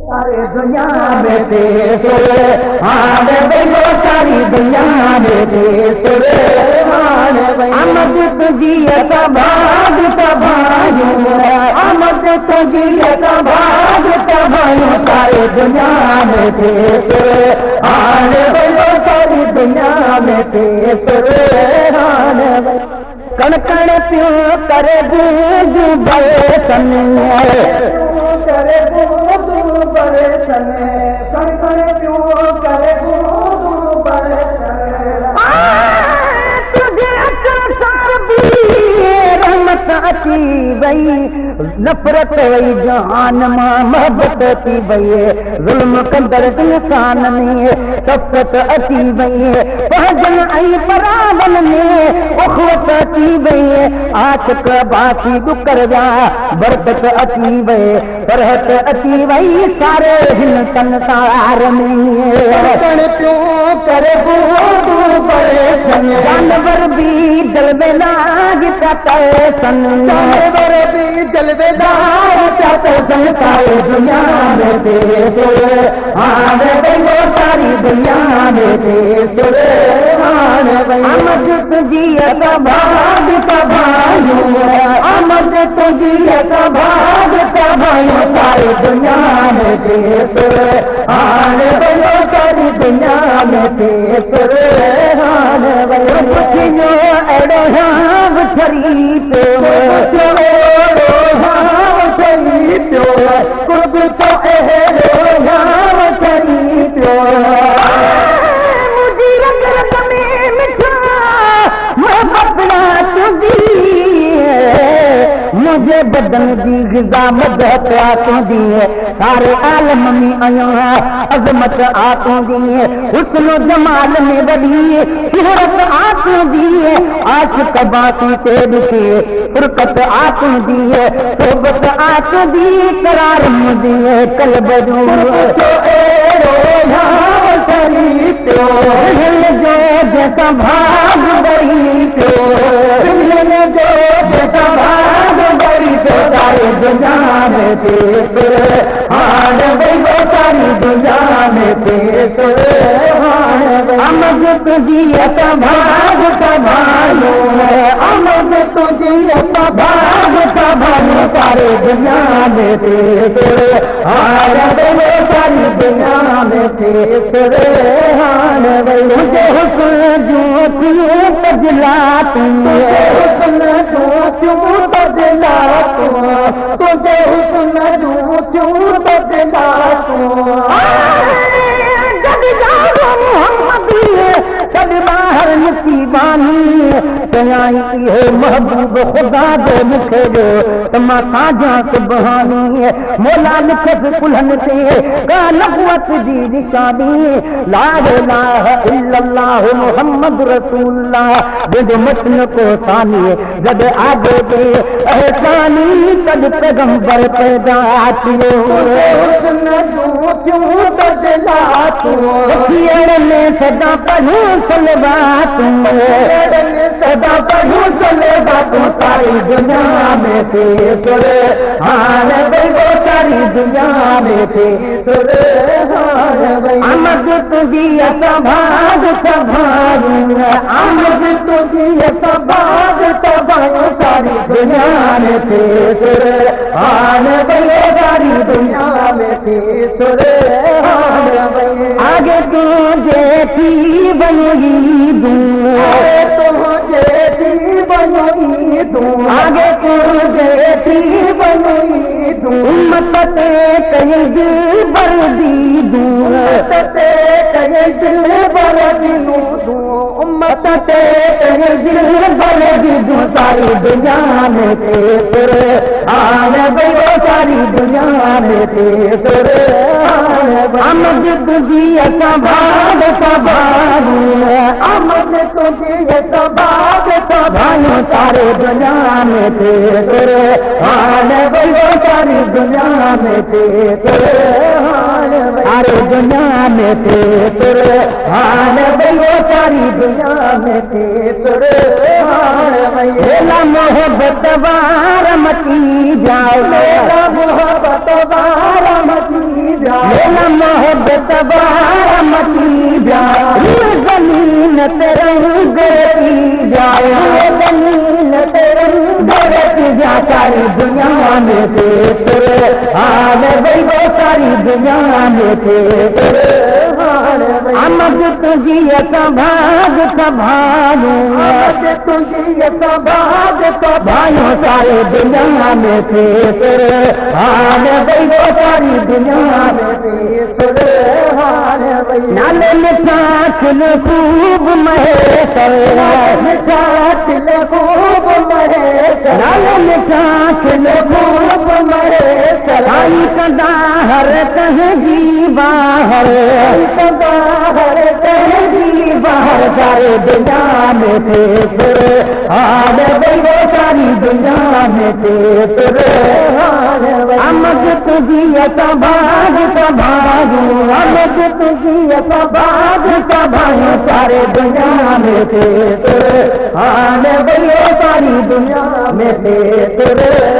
सारी दुनिया में तेरे हाल वो सारी दुनिया में तेरे हाल आमद तुझी भाग तबायू आमद तुझी भाग तबायू सारी दुनिया में तेरे हाल वो सारी दुनिया में तेरे हाल कण कण पियो करे बूंद बरसन करे बूंद बरसन कण कण पियो करे बूंद बरसन तुझे अकसार भी रहमत अची वई नफ़रत वई जहान मां मोहब्बत अची वई ज़ुल्म कंदड़ इंसान में सफ़रत अची वई फहजन ऐं बराबन में उख़वत अची वई आशिक़ बासी डुकर जा बरकत अची वई फरहत अची वई सारे हिन संसार में कण पियो करे बूंद बरसन जानवर भी जलवेदार चाहे सन जानवर भी जलवेदार चाहे सन सारी दुनिया में तेरे हाल वो सारी दुनिया में तेरे हाल आमद तुझी भाग तबायू आमद तुझी भाग तबायू सारी दुनिया में तेरे हाल वो सारी दुनिया में तेरे हाल पुछियो अड़ो हाँ छरी पियो हाँ छरी पियो कुर्ब तो अड़ो हाँ छरी पियो मुझी रंग रंग में मिठा मोहब्बत ना तुझी मुझे बदन दी ग़िज़ा मदद आतूंदी सारे आलम में आयो अज़मत आतूंदी हुस्न जमाल में वॾी शोहरत आतूंदी आशिक़ बासी ते ॾिसी फुरक़त आतूंदी सोबत आतूंदी करार मुंहिंजे क़ल्ब जो अहिड़ो यार करी पियो हिल जो जैसा भाग बरी पियो हिल जो जैसा भाग बरी पियो सारी दुनिया में तेरे हाल वो सारी दुनिया में तेरे हाल आमद तुझी भाग तबायू आमद तुझी भाग तबायू सारी दुनिया में तेरे हाल वो सारी दुनिया में तेरे हाल मुझे हुस्न जो क्यों बदला तुझे हुस्न जो क्यों बदला तुझे हुस्न जो क्यों बदला जब जाओ मोहम्मदी जब बाहर नसीबानी कयाई है महबूब खुदा जो मुखे जो तमा साजा सुबहानी मौला लिखत कुल्हन ते का नबुवत दी निशानी ला इलाहा इल्लल्लाह मुहम्मद रसूलुल्लाह जो मतन को सानी जब आगे दे एहसानी तब पैगंबर पैदा थियो हुस्न जो क्यों बदला तू में सदा पढ़ूं सलवात सदा पढ़ूं सलवात सारी दुनिया में तेरे हाल वो सारी दुनिया में तेरे हाल आमद तुझी भाग तबायू आमद तुझी भाग तबायू सारी दुनिया में तेरे हाल वो सारी दुनिया में तेरे हाल आगे तुझे थी बनगी दूँ तुझे थी बनगी दूँ आगे तुझे थी बनगी दूँ उम्मत ते कहीं दिल भर दी दूँ ते कहीं दिल भर दी दूँ उम्मत ते कहीं दिल भर दी दूँ सारी दुनिया में तेरे हाल वो सारी दुनिया में तेरे हाल आमद तुझी भाग तबायू आमद तुझी भाग तबायू सारे दुनिया में तेरे हाल वो सारी दुनिया में तेरे हाल सारी दुनिया में तेरे हाल वो सारी दुनिया में तेरे हाल मोहब्बत वार मची जाओ मोहब्बत वार मची जाओ मोहब्बत बार मची जाए जमीन ते रंग की जाए जमीन ते रंग की जा सारी दुनिया में तेरे हाल वही वो सारी दुनिया में तेरे अमद तुझी भाग सभालू तुझी भाग सभालू सारे दुनिया में तेरे हाल वही वो सारी दुनिया में तेरे हाल वही नाल मिठा खिल खूब महेश मिठा खिल खूब महेश नाल मिठा खिल खूब महेश आई कदा हर कह जी बाहर कदा हर कह जी बाहर सारे दुनिया में तेरे हाल वही वो सारी दुनिया में तेरे हाल वही अमद तुझी भाग सभालू अमद तुझी भाग सभालू सारे दुनिया में तेरे हाल वही वो सारी दुनिया में तेरे